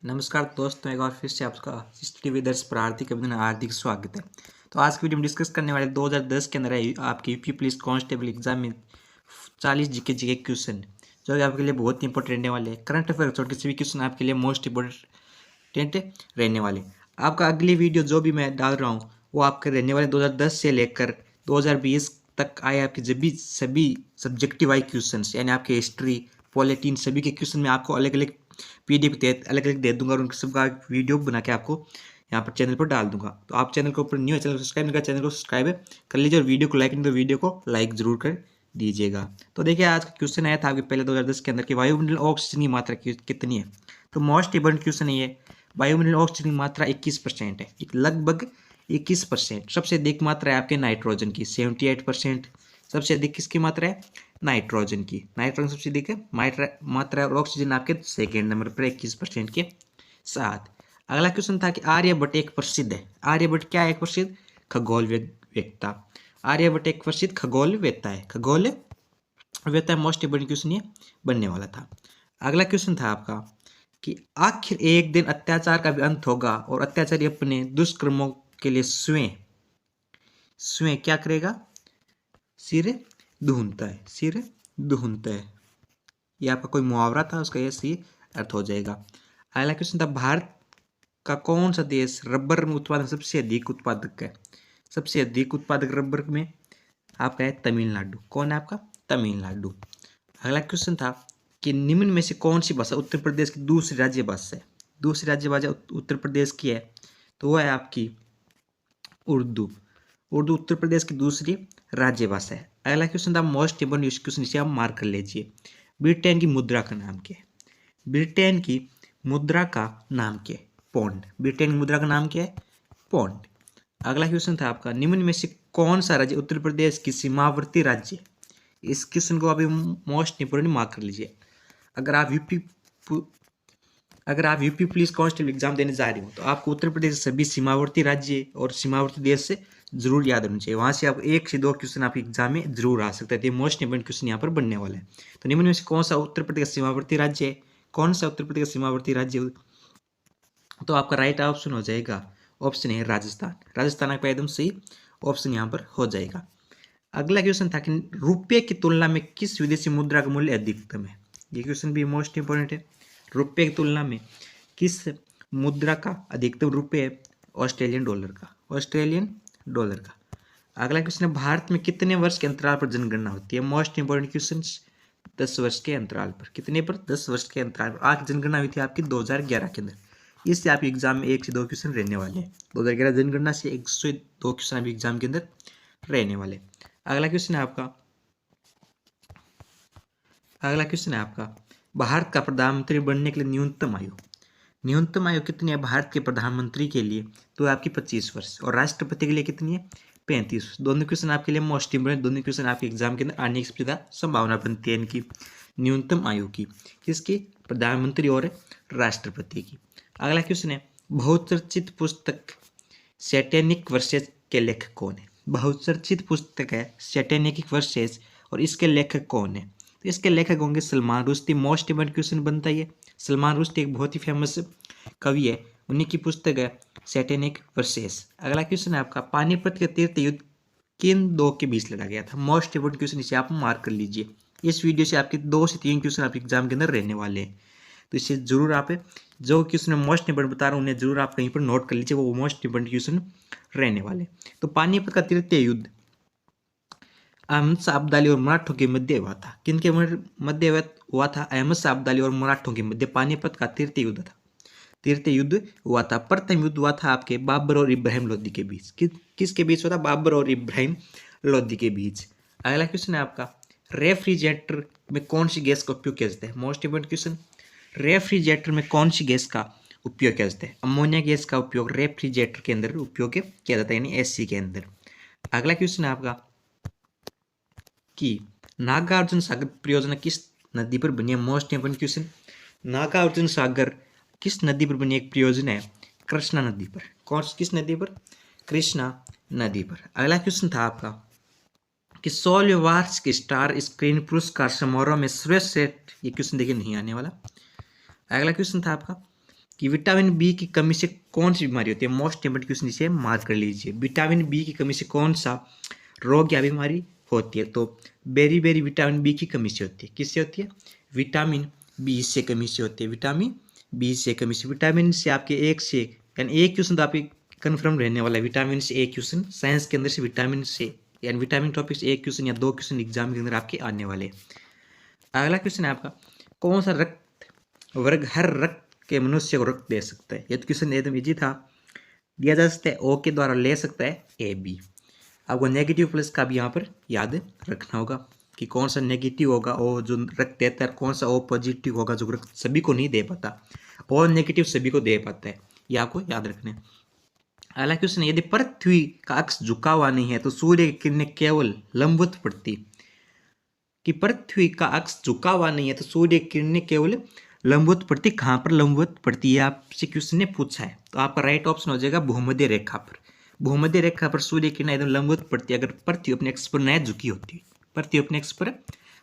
नमस्कार दोस्तों, एक बार फिर से आपका स्टडी विदर्स पर हार्दिक अभिनंदन, हार्दिक स्वागत है। तो आज की वीडियो में डिस्कस करने वाले 2010 के अंदर है आपके यूपी पुलिस कांस्टेबल एग्जाम में 40 जीके क्वेश्चन जो कि आपके लिए बहुत ही इंपॉर्टेंट रहने वाले हैं। करंट अफेयर छोड़ के सभी क्वेश्चन आपके लिए मोस्ट इंपॉर्टेंट रहने वाले। आपका अगली वीडियो जो भी मैं डाल रहा हूँ वो आपके रहने वाले 2010 से लेकर 2020 तक आए आपके सभी सब्जेक्टिव वाइज क्वेश्चन, यानी आपके हिस्ट्री, पॉलिटी, सभी के क्वेश्चन में आपको अलग अलग पीडीएफ अलग अलग दे दूंगा और उनके सबका वीडियो बना के आपको यहाँ पर चैनल पर डाल दूंगा। तो आप चैनल के ऊपर न्यू है, चैनल को सब्सक्राइब नहीं कर, चैनल को सब्सक्राइब कर लीजिए और वीडियो को लाइक नहीं तो वीडियो को लाइक जरूर कर दीजिएगा। तो देखिए, आज का क्वेश्चन आया था आपके पहले 2010 के अंदर कि वायुमंडल ऑक्सीजन की मात्रा कितनी है। तो मोस्ट इंपोर्टेंट क्वेश्चन है ये। वायुमंडल ऑक्सीजन की मात्रा 21% है, लगभग 21%। सबसे अधिक मात्रा है आपके नाइट्रोजन की 78%। सबसे अधिक किसकी मात्रा है? नाइट्रोजन की। नाइट्रोजन सबसे अधिक है मात्रा है और ऑक्सीजन आपके सेकेंड नंबर पर 21% के साथ। अगला क्वेश्चन था कि आर्यभट्ट एक प्रसिद्ध है। आर्यभट्ट क्या है? एक प्रसिद्ध खगोल वेत्ता। आर्यभट्ट एक प्रसिद्ध खगोल वेत्ता है। खगोल वेत्ता मोस्ट इंपोर्टेंट क्वेश्चन ये बनने वाला था। अगला क्वेश्चन था आपका कि आखिर एक दिन अत्याचार का भी अंत होगा और अत्याचारी अपने दुष्कर्मों के लिए स्वयं स्वयं क्या करेगा? सिर ढूंढता है। सिर ढूंढता है, ये आपका कोई मुहावरा था, उसका ये सही अर्थ हो जाएगा। अगला क्वेश्चन था भारत का कौन सा देश रबर में उत्पादन सबसे अधिक उत्पादक है? सबसे अधिक उत्पादक रबर में आपका है तमिलनाडु। कौन है आपका? तमिलनाडु। अगला क्वेश्चन था कि निम्न में से कौन सी भाषा उत्तर प्रदेश की दूसरी राज्य भाषा है? दूसरी राज्य भाषा उत्तर प्रदेश की है तो वह है आपकी उर्दू। उर्दू उत्तर प्रदेश की दूसरी राज्य भाषा है। अगला क्वेश्चन था मोस्ट इंपोर्टेंट क्वेश्चन, इसे आप मार्क कर लीजिए। ब्रिटेन की मुद्रा का नाम क्या है? ब्रिटेन की मुद्रा का नाम क्या है? पौंड। ब्रिटेन की मुद्रा का नाम क्या है? पौंड। अगला क्वेश्चन था आपका निम्न में से कौन सा राज्य उत्तर प्रदेश की सीमावर्ती राज्य? इस क्वेश्चन को अभी मोस्ट इंपोर्टेंट मार्क कर लीजिए। अगर आप यूपी पुलिस कांस्टेबल एग्जाम देने जा रहे हो तो आपको उत्तर प्रदेश के सभी सीमावर्ती राज्य और सीमावर्ती देश से जरूर याद होना चाहिए। वहां से आप 1 से 2 क्वेश्चन आपके एग्जाम में जरूर आ सकते हैं। मोस्ट इंपोर्टेंट क्वेश्चन यहाँ पर बनने वाला है। तो निम्न में से कौन सा उत्तर प्रदेश का सीमावर्ती राज्य है? कौन सा उत्तर प्रदेश का सीमावर्ती राज्य? तो आपका राइट ऑप्शन हो जाएगा ऑप्शन है राजस्थान। राजस्थान आपका एकदम सही ऑप्शन यहाँ पर हो जाएगा। अगला क्वेश्चन था कि रुपये की तुलना में किस विदेशी मुद्रा का मूल्य अधिकतम है? ये क्वेश्चन भी मोस्ट इंपोर्टेंट है। रुपये की तुलना में किस मुद्रा का अधिकतम रुपये? ऑस्ट्रेलियन डॉलर का। ऑस्ट्रेलियन डॉलर का। अगला क्वेश्चन है भारत में कितने वर्ष के अंतराल पर जनगणना होती है? Most important question. 10 वर्ष के अंतराल पर। कितने पर? 10 वर्ष के अंतराल पर। आज जनगणना हुई थी आपकी 2011 के अंदर। इससे आपके एग्जाम में 1 से 2 क्वेश्चन रहने वाले हैं। 2011 जनगणना से 1 से 2 क्वेश्चन आपके एग्जाम के अंदर रहने वाले। अगला क्वेश्चन है आपका भारत का प्रधानमंत्री बनने के लिए न्यूनतम आयु कितनी है भारत के प्रधानमंत्री के लिए? तो आपकी 25 वर्ष। और राष्ट्रपति के लिए कितनी है? 35। दोनों क्वेश्चन आपके लिए मोस्ट इंपोर्टेंट। दोनों क्वेश्चन आपके एग्जाम के अंदर आने की ज्यादा संभावना बनती है इनकी। न्यूनतम आयु की किसकी? प्रधानमंत्री और राष्ट्रपति की। अगला क्वेश्चन है बहुचर्चित पुस्तक सैटेनिक वर्सेस के लेखक कौन है? बहुचर्चित पुस्तक है सैटेनिक वर्सेस और इसके लेखक कौन है? तो इसके लेखक होंगे Salman Rushdie. Most important question बनता है ये। सलमान रुश्दी एक बहुत ही फेमस कवि है, उन्हीं की पुस्तक है सैटेनिक वर्सेस। अगला क्वेश्चन है आपका पानीपत के तीर्थ युद्ध किन दो के बीच लड़ा गया था? मोस्ट इंपोर्टेंट क्वेश्चन, इसे आप मार्क कर लीजिए। इस वीडियो से आपके 2 से 3 क्वेश्चन आपके एग्जाम के अंदर रहने वाले हैं, तो इसे जरूर आप जो क्वेश्चन मैं मोस्ट इंपोर्टेंट बता रहा हूँ उन्हें जरूर आप कहीं पर नोट कर लीजिए, वो मोस्ट इंपोर्टेंट क्वेश्चन रहने वाले। तो पानीपत का तृतीय युद्ध अहमद शाह अब्दाली और मराठों के मध्य हुआ था। किनके मध्य हुआ था? अहमद शाह अब्दाली और मराठों के मध्य पानीपत का तृतीय युद्ध था। तृतीय युद्ध हुआ था। प्रथम युद्ध हुआ था आपके बाबर और इब्राहिम लोदी के बीच। किसके बीच हुआ था? बाबर और इब्राहिम लोदी के बीच। अगला क्वेश्चन है आपका रेफ्रिजरेटर में कौन सी गैस का उपयोग किया जाता है? Most important question. रेफ्रिजरेटर में कौन सी गैस का उपयोग किया जाता है? अमोनिया गैस का उपयोग रेफ्रिजरेटर के अंदर उपयोग किया जाता है, यानी एसी के अंदर। अगला क्वेश्चन है आपका कि नागार्जुन सागर परियोजना किस नदी पर बनी है? Most important question. Nagarjuna Sagar किस नदी पर बनी एक परियोजना है? कृष्णा नदी पर। किस नदी पर? कृष्णा नदी पर। अगला क्वेश्चन था आपका कि 16वें वार्षिक स्टार स्क्रीन पुरस्कार समारोह में श्रेष्ठ, ये क्वेश्चन देखिए नहीं आने वाला। अगला क्वेश्चन था आपका कि विटामिन बी की कमी से कौन सी बीमारी होती है। मोस्ट इंपोर्टेंट क्वेश्चन इसे मार्क कर लीजिए। विटामिन बी की कमी से कौन सा रोग या बीमारी होती है। तो बेरी बेरी विटामिन बी की कमी से होती है। किससे होती है? विटामिन बी से कमी से होती है। विटामिन बी से कमी से। विटामिन से आपके एक से यानी एक क्वेश्चन तो आपके कन्फर्म रहने वाला है। विटामिन से एक क्वेश्चन साइंस के अंदर से विटामिन से यानी विटामिन टॉपिक से एक क्वेश्चन या दो क्वेश्चन एग्जाम के अंदर आपके आने वाले। अगला क्वेश्चन है आपका, कौन सा रक्त वर्ग हर रक्त के मनुष्य को रक्त दे सकता है। ये तो क्वेश्चन एकदम इजी था। दिया जा सकता है ओ के द्वारा ले सकता है ए बी। आपको नेगेटिव प्लस का भी यहाँ पर याद रखना होगा कि कौन सा नेगेटिव होगा ओ जो रक्त देता है, कौन सा ओ पॉजिटिव होगा जो रक्त सभी को नहीं दे पाता। ओ नेगेटिव सभी को दे पाता है, ये आपको याद रखना है। अगला क्वेश्चन है, यदि पृथ्वी का अक्ष झुका हुआ नहीं है तो सूर्य की किरणें केवल लंबवत पड़ती। कि पृथ्वी का अक्ष झुका हुआ नहीं है तो सूर्य की किरणें केवल लंबवत पड़ती। कहाँ पर लंबवत पड़ती है आपसे क्वेश्चन ने पूछा है। तो आपका राइट ऑप्शन हो जाएगा भूमध्य रेखा पर। भूमध्य रेखा पर सूर्य की किरणें एकदम लंबवत पड़ती है अगर पृथ्वी अपने अक्ष पर न झुकी होती। पृथ्वी अपने अक्ष पर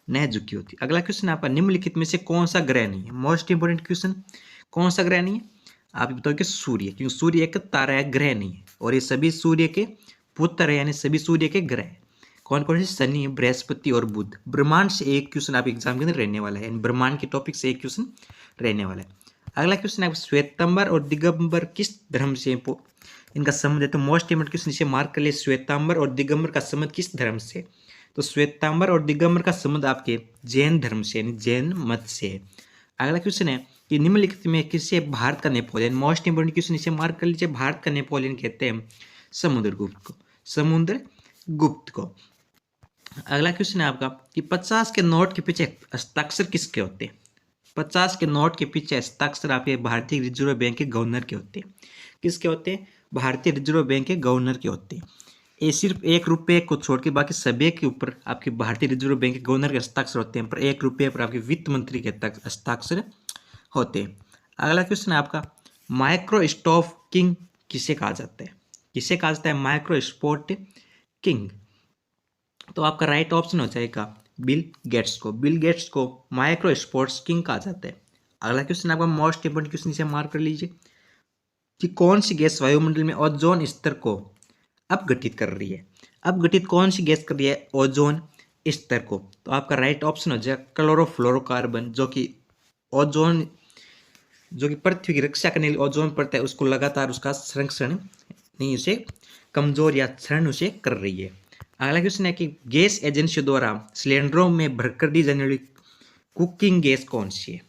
न झुकी होती। अगला क्वेश्चन आपका, निम्नलिखित में से कौन सा ग्रह नहीं है। मोस्ट इंपोर्टेंट क्वेश्चन, कौन सा ग्रह नहीं है। आप बताओ कि सूर्य, क्योंकि सूर्य एक तारा है, ग्रह नहीं है। और ये सभी सूर्य के पुत्र है यानी सभी सूर्य के ग्रह। कौन कौन से? शनि, बृहस्पति और बुध। ब्रह्मांड से एक क्वेश्चन आप एग्जाम के अंदर रहने वाला है, ब्रह्मांड के टॉपिक से एक क्वेश्चन रहने वाला है। अगला क्वेश्चन है, श्वेतांबर और दिगंबर किस धर्म से इनका संबंध है। तो मोस्ट इंपोर्टेंट क्वेश्चन इसे मार्क कर लिए, श्वेतांबर और दिगंबर का संबंध किस धर्म से। तो श्वेतांबर और दिगंबर का संबंध आपके जैन धर्म से यानी जैन मत से है। अगला क्वेश्चन है कि निम्नलिखित में किसे भारत का नेपोलियन। मोस्ट इंपोर्टेंट क्वेश्चन इसे मार्क कर लीजिए, भारत का नेपोलियन कहते हैं समुद्रगुप्त को। समुद्रगुप्त को। अगला क्वेश्चन है आपका कि 50 के नोट के पीछे हस्ताक्षर किसके होते हैं। 50 के नोट के पीछे हस्ताक्षर आपके भारतीय रिजर्व बैंक के गवर्नर के होते हैं। किसके होते हैं? भारतीय रिजर्व बैंक के गवर्नर के होते हैं। ये सिर्फ 1 रुपये को छोड़ के बाकी सभी के ऊपर आपके भारतीय रिजर्व बैंक के गवर्नर के हस्ताक्षर होते हैं, पर 1 रुपये पर आपके वित्त मंत्री के हस्ताक्षर होते हैं। अगला क्वेश्चन है आपका, माइक्रो स्टॉप किंग किसे कहा जाता है। किसे कहा जाता है? Micro spot king. तो आपका राइट ऑप्शन हो जाएगा बिल गेट्स को। बिल गेट्स को माइक्रो स्पोर्ट्स किंग कहा जाता है। अगला क्वेश्चन आपका मोस्ट इंपोर्टेंट क्वेश्चन इसे मार्क कर लीजिए कि कौन सी गैस वायुमंडल में ओजोन स्तर को अपघटित कर रही है। अपघटित कौन सी गैस कर रही है ओजोन स्तर को। तो आपका राइट ऑप्शन हो जाएगा क्लोरोफ्लोरोकार्बन, जो कि ओजोन जो कि पृथ्वी की रक्षा करने के लिए ओजोन पड़ता है उसको लगातार उसका संरक्षण नहीं, उसे कमजोर या क्षरण उसे कर रही है। अगला क्वेश्चन है कि गैस एजेंसियों द्वारा सिलेंडरों में भरकर दी जाने वाली कुकिंग गैस कौन सी है।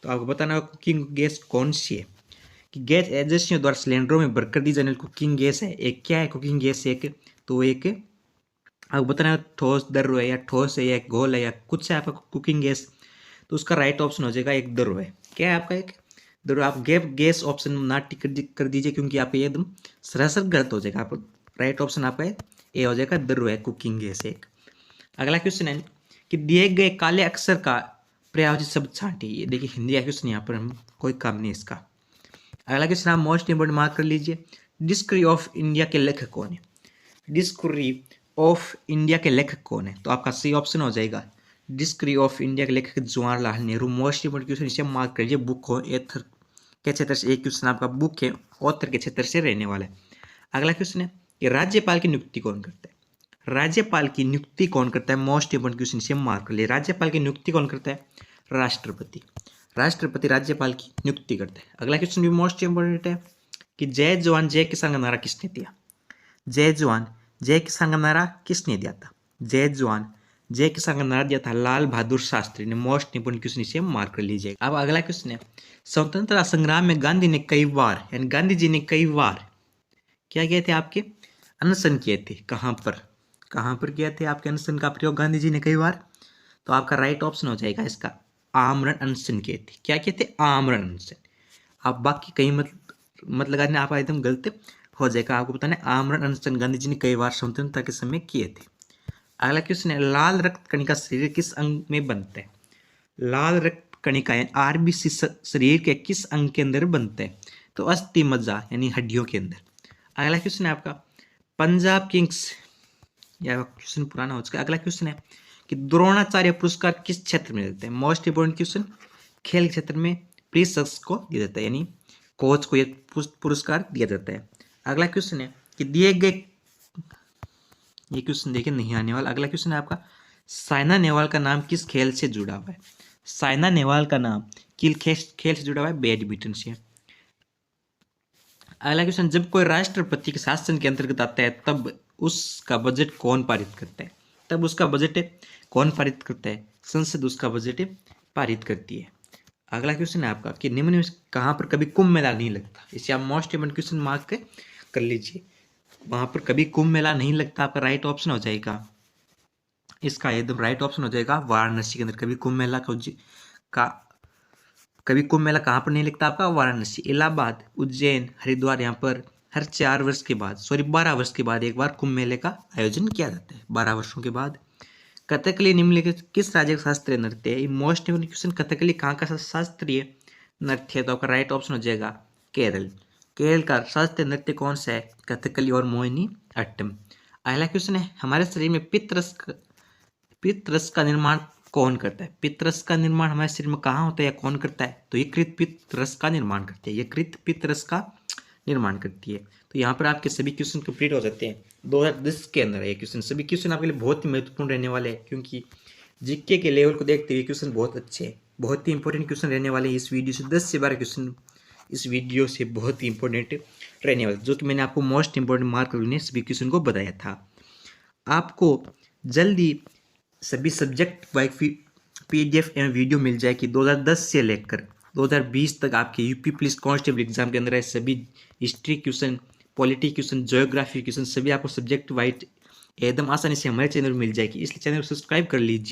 तो आपको बताना होगा कुकिंग गैस कौन सी है। कि गैस एजेंसियों द्वारा सिलेंडरों में भरकर दी जाने वाली कुकिंग गैस है, एक क्या है कुकिंग गैस। एक तो एक आपको बताना है ठोस द्रव है या ठोस है या घोल है या कुछ है आपका कुकिंग गैस। तो उसका राइट ऑप्शन हो जाएगा एक द्रव है। क्या है आपका? एक द्रव। आप गैस ऑप्शन ना टिक कर दीजिए क्योंकि आप ये एकदम सरासर गलत हो जाएगा। आप राइट ऑप्शन आपका ए हो जाएगा द्रव है कुकिंग गैस एक। अगला क्वेश्चन है कि दिए गए काले अक्षर का प्रयोजित शब्द छांटिए। देखिए हिंदी का क्वेश्चन यहाँ पर हम कोई काम नहीं इसका। अगला क्वेश्चन आप मोस्ट इंपोर्टेंट मार्क कर लीजिए, डिस्कवरी ऑफ इंडिया के लेखक कौन है। डिस्कवरी ऑफ इंडिया के लेखक कौन है। तो आपका सी ऑप्शन हो जाएगा डिस्कवरी ऑफ इंडिया के लेखक Jawaharlal Nehru. Most important question इसे मार्क कर लीजिए, बुक हो एथर के क्षेत्र से एक क्वेश्चन आपका बुक है ऑथर के क्षेत्र से रहने वाला है। अगला क्वेश्चन है कि राज्यपाल की नियुक्ति कौन करता है। राज्यपाल की नियुक्ति कौन करता है? मोस्ट इंपोर्टेंट क्वेश्चन से मार्क कर लिए, राज्यपाल की नियुक्ति कौन करता है? राष्ट्रपति। राष्ट्रपति राज्यपाल की नियुक्ति करता है। अगला क्वेश्चन भी मोस्ट इंपोर्टेंट है कि जय जवान जय किसान का नारा किसने दिया। जय जवान जय किसान का नारा किसने दिया था? जय जवान जय किसान का नारा दिया था लाल बहादुर शास्त्री ने। मोस्ट इंपोर्टेंट क्वेश्चन इसे मार्क कर लीजिएगा। अब अगला क्वेश्चन है, स्वतंत्रता संग्राम में गांधी ने कई बार यानी गांधी जी ने कई बार क्या किए थे? आपके अनशन किए थे। कहाँ पर किए थे आपके अनशन का प्रयोग गांधी जी ने कई बार? तो आपका राइट ऑप्शन हो जाएगा इसका आमरण अनशन किए थे। क्या किए थे? आमरण अनशन। आप बाकी कहीं मत लगाने, आप एकदम गलत हो जाएगा। आपको बताना है आमरण अनशन गांधी जी ने कई बार स्वतंत्रता के समय किए थे। अगला क्वेश्चन है, लाल रक्त कणिका शरीर किस अंग में बनता है। लाल रक्त कणिका आरबीसी शरीर के किस अंग के अंदर बनता है? तो अस्थि मज्जा यानी हड्डियों के अंदर। अगला क्वेश्चन है आपका पंजाब किंग्स, या क्वेश्चन पुराना हो चुका है। अगला क्वेश्चन है कि द्रोणाचार्य पुरस्कार किस क्षेत्र में देते हैं। मोस्ट इंपोर्टेंट क्वेश्चन, खेल क्षेत्र में प्रिय शख्स को दिया जाता है यानी कोच को ये पुरस्कार दिया जाता है। अगला क्वेश्चन है कि दिए गए, ये क्वेश्चन देखिए नहीं आने वाला। अगला क्वेश्चन है आपका, साइना नेहवाल का नाम किस खेल से जुड़ा हुआ है? साइना नेहवाल का नाम खेल से जुड़ा हुआ है, बैडमिंटन से। अगला क्वेश्चन, जब कोई राष्ट्रपति के शासन के अंतर्गत आता है तब उसका बजट कौन पारित करता है? तब उसका बजट कौन पारित करता है? संसद उसका बजट पारित करती है। अगला क्वेश्चन है आपका कि निम्न में कहाँ पर कभी कुंभ मेला नहीं लगता? इसे आप मोस्ट इम्पोर्टेंट क्वेश्चन मार्क कर लीजिए। वहां पर कभी कुंभ मेला नहीं लगता, आपका राइट ऑप्शन हो जाएगा, इसका एकदम राइट ऑप्शन हो जाएगा वाराणसी के अंदर। कभी कुंभ मेला कभी कुंभ मेला कहाँ पर नहीं लगता? आपका वाराणसी, इलाहाबाद, उज्जैन, हरिद्वार, यहाँ पर हर 4 वर्ष के बाद, 12 वर्ष के बाद एक बार कुंभ मेले का आयोजन किया जाता है, 12 वर्षों के बाद। कथकली निम्नलिखित किस राज्य का शास्त्रीय नृत्य है? मोस्ट इम्पोर्टेंट क्वेश्चन, कथकली कहाँ का शास्त्रीय नृत्य है? तो आपका राइट ऑप्शन हो जाएगा केरल। केरल का शास्त्रीय नृत्य कौन सा है? कथकली और मोहिनी अट्टम। अगला क्वेश्चन है, हमारे शरीर में पित्तरस का निर्माण कौन करता है? पित्तरस का निर्माण हमारे शरीर में कहाँ होता है या कौन करता है? तो यकृत पित्तरस का निर्माण करती है, यकृत पित्तरस का निर्माण करती है। तो यहाँ पर आपके सभी क्वेश्चन कंप्लीट हो जाते हैं। 2010 के अंदर है ये क्वेश्चन। सभी क्वेश्चन आपके लिए बहुत ही महत्वपूर्ण रहने वाले हैं, क्योंकि जीके के लेवल को देखते हुए क्वेश्चन बहुत अच्छे हैं, बहुत ही इंपॉर्टेंट क्वेश्चन रहने वाले हैं इस वीडियो से। 10 से 12 क्वेश्चन इस वीडियो से बहुत ही इंपॉर्टेंट रहने वाले, जो कि मैंने आपको मोस्ट इंपॉर्टेंट मार्क करने सभी क्वेश्चन को बताया था। आपको जल्दी सभी सब्जेक्ट वाइज PDF एवं वीडियो मिल जाएगी। 2010 से लेकर 2020 तक आपके यूपी पुलिस कांस्टेबल एग्जाम के अंदर है सभी history question, polity question, geography question, सभी आपको सब्जेक्ट वाइज एकदम आसानी से हमारे चैनल में मिल जाएगी। इसलिए चैनल को सब्सक्राइब कर लीजिए।